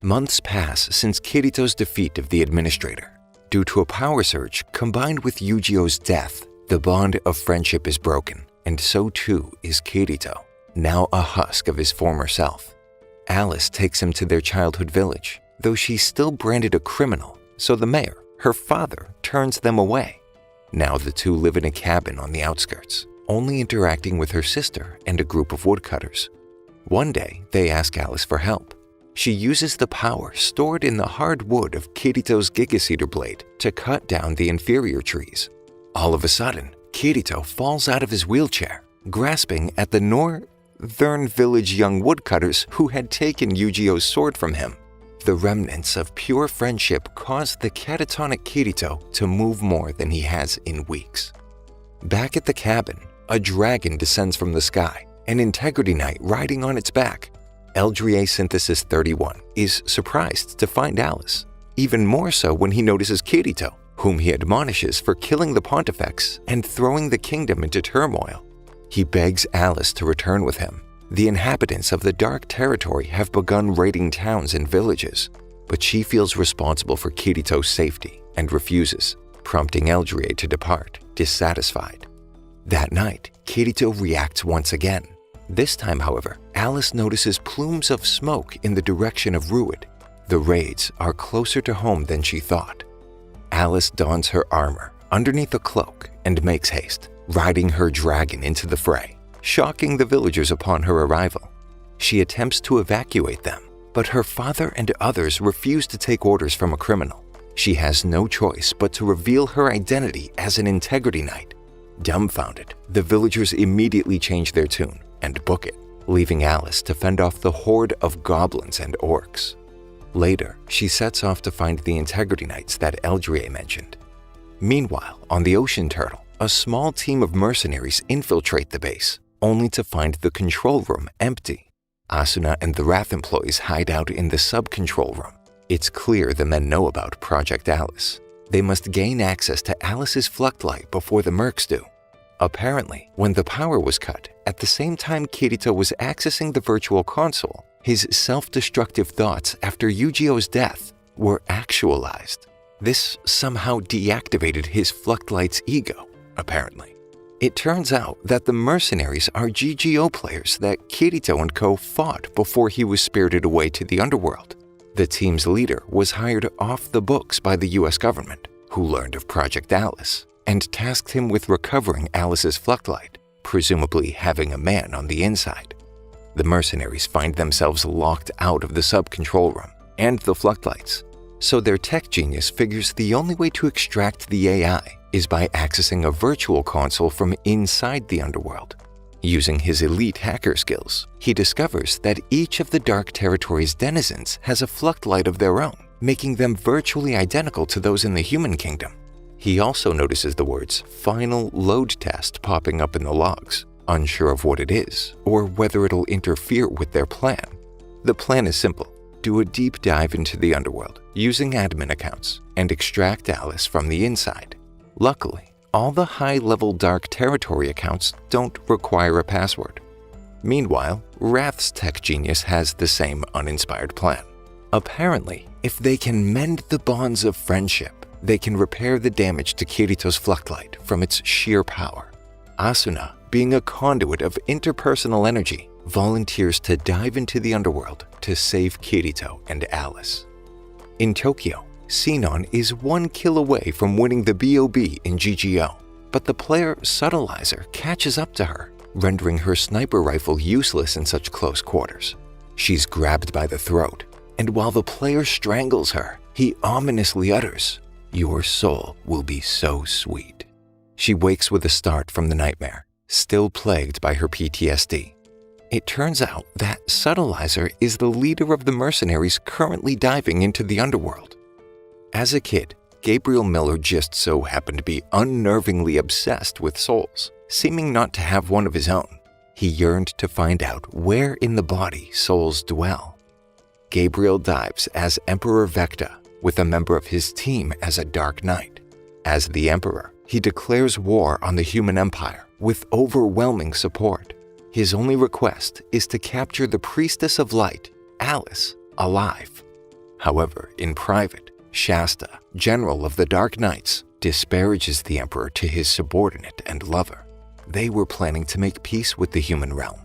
Months pass since Kirito's defeat of the Administrator. Due to a power surge combined with Yu-Gi-Oh's death, the bond of friendship is broken, and so too is Kirito, now a husk of his former self. Alice takes him to their childhood village, though she's still branded a criminal, so the mayor, her father, turns them away. Now the two live in a cabin on the outskirts, only interacting with her sister and a group of woodcutters. One day, they ask Alice for help. She uses the power stored in the hard wood of Kirito's Gigaseeder blade to cut down the inferior trees. All of a sudden, Kirito falls out of his wheelchair, grasping at the Northern Village young woodcutters who had taken Yu-Gi-Oh's sword from him. The remnants of pure friendship cause the catatonic Kirito to move more than he has in weeks. Back at the cabin, a dragon descends from the sky, an Integrity Knight riding on its back. Eldria Synthesis 31 is surprised to find Alice, even more so when he notices Kirito, whom he admonishes for killing the Pontifex and throwing the kingdom into turmoil. He begs Alice to return with him. The inhabitants of the Dark Territory have begun raiding towns and villages, but she feels responsible for Kirito's safety and refuses, prompting Eldria to depart, dissatisfied. That night, Kirito reacts once again. This time, however, Alice notices plumes of smoke in the direction of Ruid. The raids are closer to home than she thought. Alice dons her armor underneath a cloak and makes haste, riding her dragon into the fray, shocking the villagers upon her arrival. She attempts to evacuate them, but her father and others refuse to take orders from a criminal. She has no choice but to reveal her identity as an Integrity Knight. Dumbfounded, the villagers immediately change their tune and book it, leaving Alice to fend off the horde of goblins and orcs. Later, she sets off to find the Integrity Knights that Eldria mentioned. Meanwhile, on the Ocean Turtle, a small team of mercenaries infiltrate the base, only to find the control room empty. Asuna and the Wrath employees hide out in the sub-control room. It's clear the men know about Project Alice. They must gain access to Alice's Fluctlight before the mercs do. Apparently, when the power was cut, at the same time Kirito was accessing the virtual console, his self-destructive thoughts after Yu-Gi-Oh's death were actualized. This somehow deactivated his Fluctlight's ego, apparently. It turns out that the mercenaries are GGO players that Kirito and co. fought before he was spirited away to the Underworld. The team's leader was hired off the books by the US government, who learned of Project Alice, and tasked him with recovering Alice's Fluctlight, presumably having a man on the inside. The mercenaries find themselves locked out of the sub-control room and the Fluctlights, so their tech genius figures the only way to extract the AI is by accessing a virtual console from inside the Underworld. Using his elite hacker skills, he discovers that each of the Dark Territory's denizens has a Fluctlight of their own, making them virtually identical to those in the human kingdom. He also notices the words "Final Load Test" popping up in the logs, unsure of what it is or whether it'll interfere with their plan. The plan is simple. Do a deep dive into the Underworld using admin accounts and extract Alice from the inside. Luckily, all the high-level Dark Territory accounts don't require a password. Meanwhile, Wrath's tech genius has the same uninspired plan. Apparently, if they can mend the bonds of friendship, they can repair the damage to Kirito's Fluctlight from its sheer power. Asuna, being a conduit of interpersonal energy, volunteers to dive into the Underworld to save Kirito and Alice. In Tokyo, Sinon is 1 kill away from winning the BOB in GGO, but the player Subtilizer catches up to her, rendering her sniper rifle useless in such close quarters. She's grabbed by the throat, and while the player strangles her, he ominously utters, "Your soul will be so sweet." She wakes with a start from the nightmare, still plagued by her PTSD. It turns out that Subtilizer is the leader of the mercenaries currently diving into the Underworld. As a kid, Gabriel Miller just so happened to be unnervingly obsessed with souls, seeming not to have one of his own. He yearned to find out where in the body souls dwell. Gabriel dives as Emperor Vecta, with a member of his team as a Dark Knight. As the Emperor, he declares war on the human empire with overwhelming support. His only request is to capture the Priestess of Light, Alice, alive. However, in private, Shasta, General of the Dark Knights, disparages the Emperor to his subordinate and lover. They were planning to make peace with the human realm.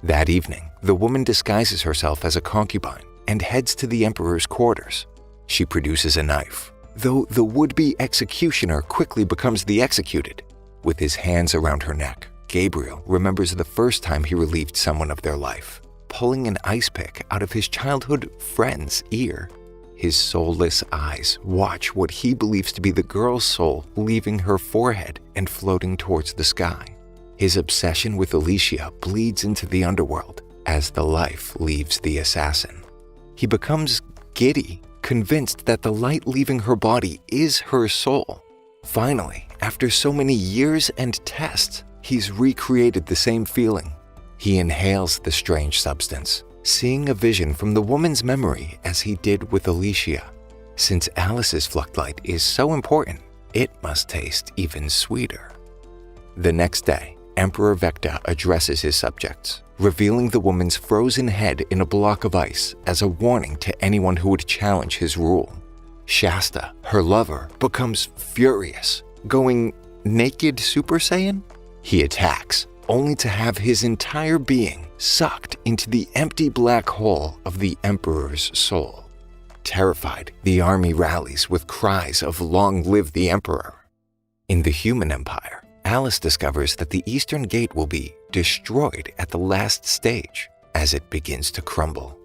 That evening, the woman disguises herself as a concubine and heads to the Emperor's quarters. She produces a knife, though the would-be executioner quickly becomes the executed. With his hands around her neck, Gabriel remembers the first time he relieved someone of their life, pulling an ice pick out of his childhood friend's ear. His soulless eyes watch what he believes to be the girl's soul leaving her forehead and floating towards the sky. His obsession with Alicia bleeds into the underworld as the life leaves the assassin. He becomes giddy, convinced that the light leaving her body is her soul. Finally, after so many years and tests, he's recreated the same feeling. He inhales the strange substance, seeing a vision from the woman's memory as he did with Alicia. Since Alice's fluctlight is so important, it must taste even sweeter. The next day, Emperor Vecta addresses his subjects, revealing the woman's frozen head in a block of ice as a warning to anyone who would challenge his rule. Shasta, her lover, becomes furious, going naked Super Saiyan. He attacks, only to have his entire being sucked into the empty black hole of the Emperor's soul. Terrified, the army rallies with cries of "Long live the Emperor!" In the human empire, Alice discovers that the Eastern Gate will be destroyed at the last stage as it begins to crumble.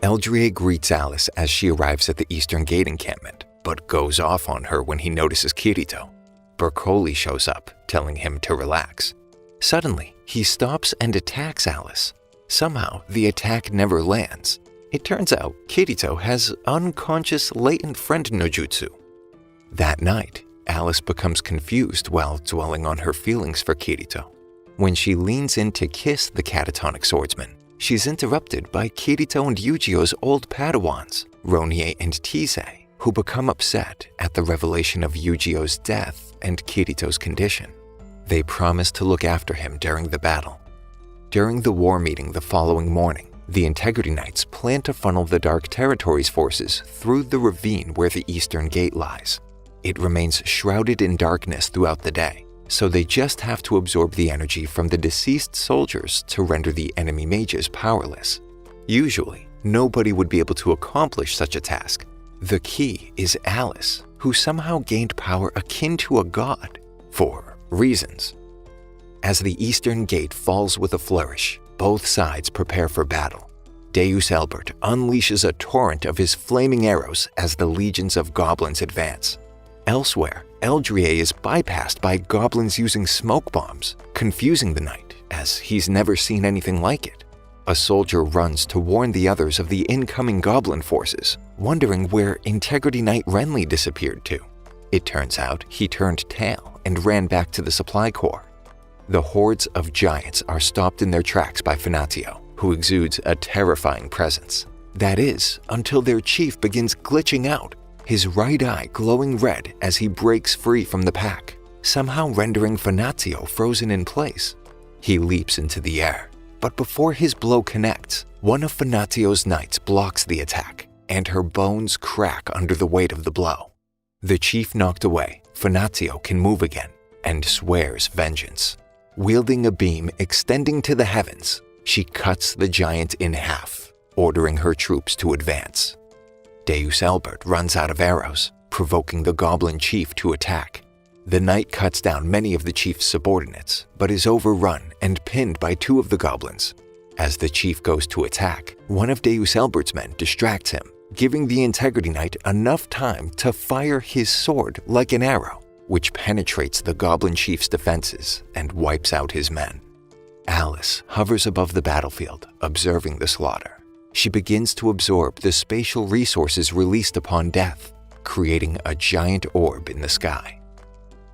Eldria greets Alice as she arrives at the Eastern Gate encampment, but goes off on her when he notices Kirito. Bercoli shows up, telling him to relax. Suddenly, he stops and attacks Alice. Somehow, the attack never lands. It turns out Kirito has unconscious latent friend no jutsu. That night, Alice becomes confused while dwelling on her feelings for Kirito. When she leans in to kiss the catatonic swordsman, she's interrupted by Kirito and Yu-Gi-Oh's old Padawans, Ronie and Teisei, who become upset at the revelation of Yu-Gi-Oh's death and Kirito's condition. They promise to look after him during the battle. During the war meeting the following morning, the Integrity Knights plan to funnel the Dark Territories forces through the ravine where the Eastern Gate lies. It remains shrouded in darkness throughout the day, so they just have to absorb the energy from the deceased soldiers to render the enemy mages powerless. Usually, nobody would be able to accomplish such a task. The key is Alice, who somehow gained power akin to a god, for reasons. As the Eastern Gate falls with a flourish, both sides prepare for battle. Deus Elbert unleashes a torrent of his flaming arrows as the legions of goblins advance. Elsewhere, Eldria is bypassed by goblins using smoke bombs, confusing the knight, as he's never seen anything like it. A soldier runs to warn the others of the incoming goblin forces, wondering where Integrity Knight Renly disappeared to. It turns out he turned tail and ran back to the supply corps. The hordes of giants are stopped in their tracks by Fanatio, who exudes a terrifying presence. That is, until their chief begins glitching out, his right eye glowing red as he breaks free from the pack, somehow rendering Fanatio frozen in place. He leaps into the air, but before his blow connects, one of Fanatio's knights blocks the attack, and her bones crack under the weight of the blow. The chief knocked away, Fanatio can move again, and swears vengeance. Wielding a beam extending to the heavens, she cuts the giant in half, ordering her troops to advance. Deus Elbert runs out of arrows, provoking the goblin chief to attack. The knight cuts down many of the chief's subordinates, but is overrun and pinned by two of the goblins. As the chief goes to attack, one of Deus Elbert's men distracts him, giving the Integrity Knight enough time to fire his sword like an arrow, which penetrates the goblin chief's defenses and wipes out his men. Alice hovers above the battlefield, observing the slaughter. She begins to absorb the spatial resources released upon death, creating a giant orb in the sky.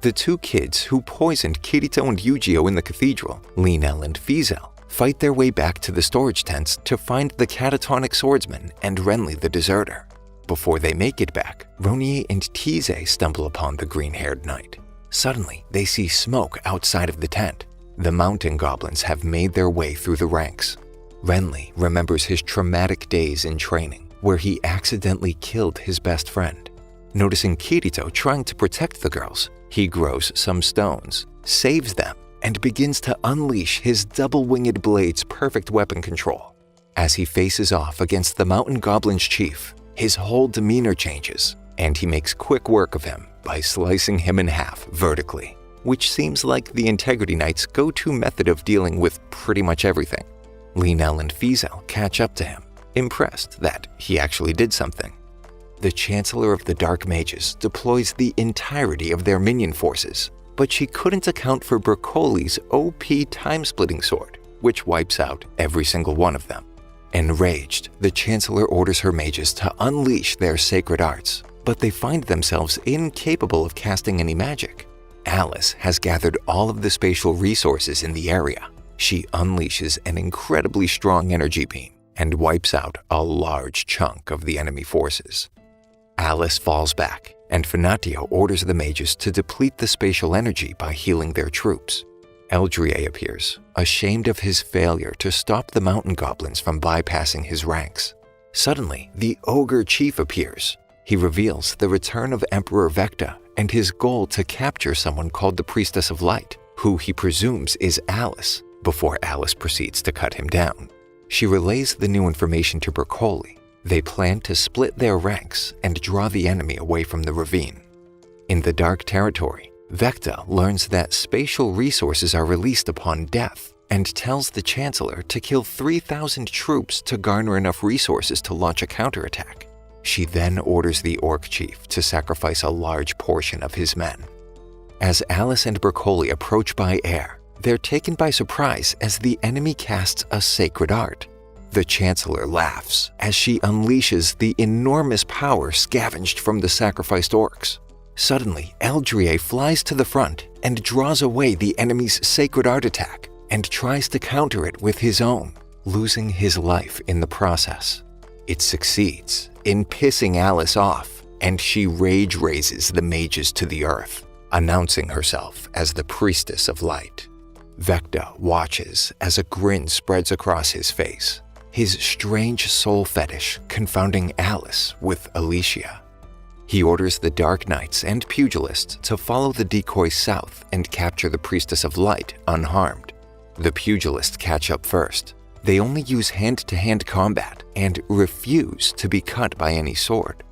The two kids who poisoned Kirito and Yu-Gi-Oh in the cathedral, Linel and Fizel, fight their way back to the storage tents to find the catatonic swordsman and Renly the deserter. Before they make it back, Ronie and Teisei stumble upon the green-haired knight. Suddenly, they see smoke outside of the tent. The mountain goblins have made their way through the ranks. Renly remembers his traumatic days in training, where he accidentally killed his best friend. Noticing Kirito trying to protect the girls, he grows some stones, saves them, and begins to unleash his double-winged blade's perfect weapon control. As he faces off against the Mountain Goblin's chief, his whole demeanor changes, and he makes quick work of him by slicing him in half vertically, which seems like the Integrity Knight's go-to method of dealing with pretty much everything. Linel and Fizel catch up to him, impressed that he actually did something. The Chancellor of the Dark Mages deploys the entirety of their minion forces, but she couldn't account for Broccoli's OP time-splitting sword, which wipes out every single one of them. Enraged, the Chancellor orders her mages to unleash their sacred arts, but they find themselves incapable of casting any magic. Alice has gathered all of the spatial resources in the area. She unleashes an incredibly strong energy beam and wipes out a large chunk of the enemy forces. Alice falls back, and Finatio orders the mages to deplete the spatial energy by healing their troops. Eldrie appears, ashamed of his failure to stop the mountain goblins from bypassing his ranks. Suddenly, the Ogre Chief appears. He reveals the return of Emperor Vecta and his goal to capture someone called the Priestess of Light, who he presumes is Alice, before Alice proceeds to cut him down. She relays the new information to Broccoli. They plan to split their ranks and draw the enemy away from the ravine. In the Dark Territory, Vecta learns that spatial resources are released upon death and tells the Chancellor to kill 3,000 troops to garner enough resources to launch a counterattack. She then orders the Orc Chief to sacrifice a large portion of his men. As Alice and Broccoli approach by air, they're taken by surprise as the enemy casts a sacred art. The Chancellor laughs as she unleashes the enormous power scavenged from the sacrificed orcs. Suddenly, Eldrie flies to the front and draws away the enemy's sacred art attack and tries to counter it with his own, losing his life in the process. It succeeds in pissing Alice off, and she rage raises the mages to the earth, announcing herself as the Priestess of Light. Vecta watches as a grin spreads across his face, his strange soul fetish confounding Alice with Alicia. He orders the Dark Knights and Pugilists to follow the decoy south and capture the Priestess of Light unharmed. The Pugilists catch up first. They only use hand-to-hand combat and refuse to be cut by any sword.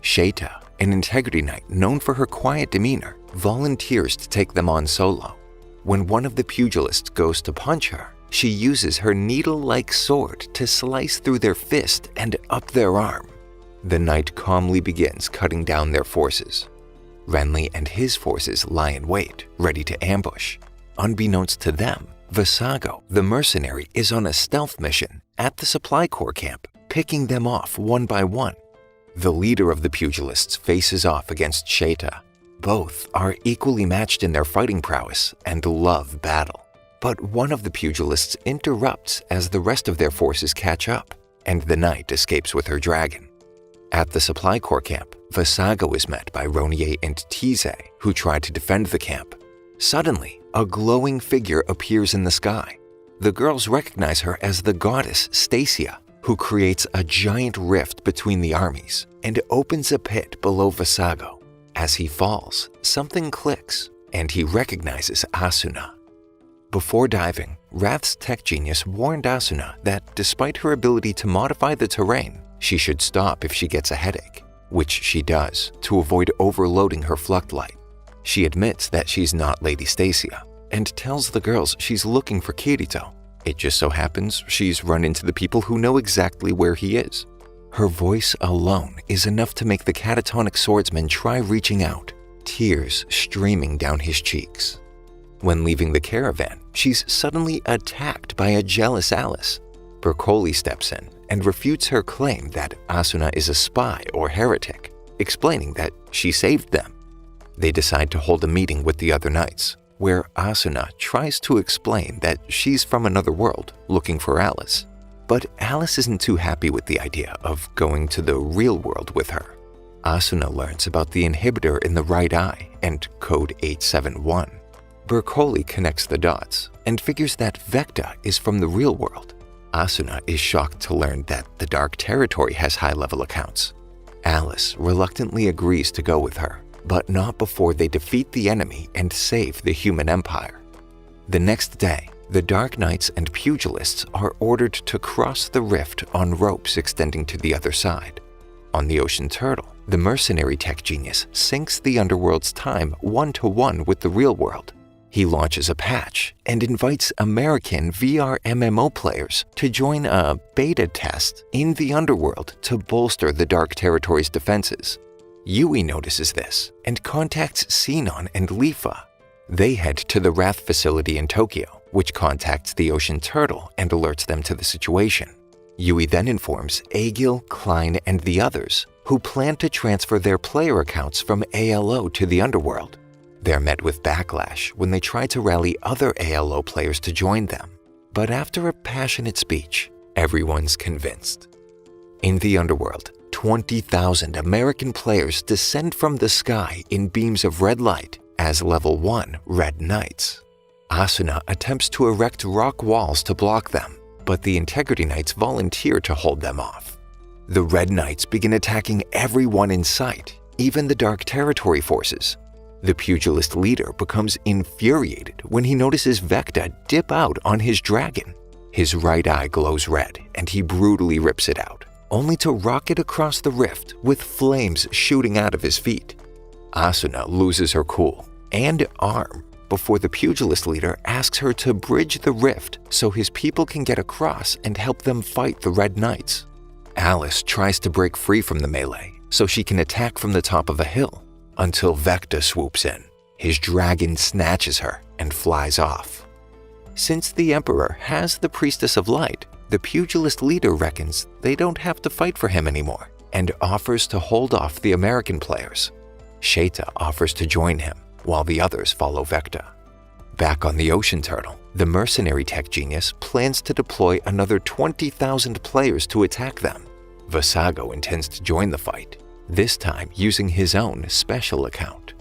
Sheta, an Integrity Knight known for her quiet demeanor, volunteers to take them on solo. When one of the pugilists goes to punch her, she uses her needle-like sword to slice through their fist and up their arm. The knight calmly begins cutting down their forces. Renly and his forces lie in wait, ready to ambush. Unbeknownst to them, Visago, the mercenary, is on a stealth mission at the Supply Corps camp, picking them off one by one. The leader of the pugilists faces off against Sheta. Both are equally matched in their fighting prowess and love battle. But one of the pugilists interrupts as the rest of their forces catch up, and the knight escapes with her dragon. At the Supply Corps camp, Visago is met by Ronier and Tize, who try to defend the camp. Suddenly, a glowing figure appears in the sky. The girls recognize her as the goddess Stacia, who creates a giant rift between the armies and opens a pit below Visago. As he falls, something clicks, and he recognizes Asuna. Before diving, Wrath's tech genius warned Asuna that despite her ability to modify the terrain, she should stop if she gets a headache, which she does to avoid overloading her Fluctlight. She admits that she's not Lady Stacia and tells the girls she's looking for Kirito. It just so happens she's run into the people who know exactly where he is. Her voice alone is enough to make the catatonic swordsman try reaching out, tears streaming down his cheeks. When leaving the caravan, she's suddenly attacked by a jealous Alice. Broccoli steps in and refutes her claim that Asuna is a spy or heretic, explaining that she saved them. They decide to hold a meeting with the other knights, where Asuna tries to explain that she's from another world looking for Alice. But Alice isn't too happy with the idea of going to the real world with her. Asuna learns about the inhibitor in the right eye and Code 871. Broccoli connects the dots and figures that Vecta is from the real world. Asuna is shocked to learn that the Dark Territory has high-level accounts. Alice reluctantly agrees to go with her, but not before they defeat the enemy and save the human empire. The next day, the Dark Knights and pugilists are ordered to cross the rift on ropes extending to the other side. On the Ocean Turtle, the mercenary tech genius syncs the Underworld's time 1-to-1 with the real world. He launches a patch and invites American VR MMO players to join a beta test in the Underworld to bolster the Dark Territory's defenses. Yui notices this and contacts Sinon and Lifa. They head to the Wrath facility in Tokyo, which contacts the Ocean Turtle and alerts them to the situation. Yui then informs Agil, Klein, and the others, who plan to transfer their player accounts from ALO to the Underworld. They're met with backlash when they try to rally other ALO players to join them. But after a passionate speech, everyone's convinced. In the Underworld, 20,000 American players descend from the sky in beams of red light as Level 1 Red Knights. Asuna attempts to erect rock walls to block them, but the Integrity Knights volunteer to hold them off. The Red Knights begin attacking everyone in sight, even the Dark Territory forces. The pugilist leader becomes infuriated when he notices Vecta dip out on his dragon. His right eye glows red and he brutally rips it out, only to rocket across the rift with flames shooting out of his feet. Asuna loses her cool and arm before the pugilist leader asks her to bridge the rift so his people can get across and help them fight the Red Knights. Alice tries to break free from the melee so she can attack from the top of a hill, until Vecta swoops in. His dragon snatches her and flies off. Since the Emperor has the Priestess of Light, the pugilist leader reckons they don't have to fight for him anymore and offers to hold off the American players. Sheta offers to join him, while the others follow Vecta. Back on the Ocean Turtle, the mercenary tech genius plans to deploy another 20,000 players to attack them. Vasago intends to join the fight, this time using his own special account.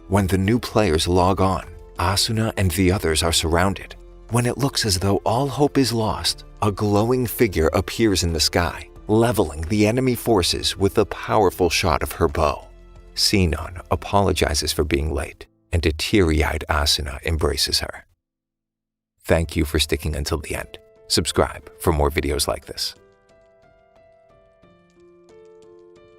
When the new players log on, Asuna and the others are surrounded. When it looks as though all hope is lost, a glowing figure appears in the sky, leveling the enemy forces with a powerful shot of her bow. Sinon apologizes for being late, and a teary-eyed Asuna embraces her. Thank you for sticking until the end. Subscribe for more videos like this.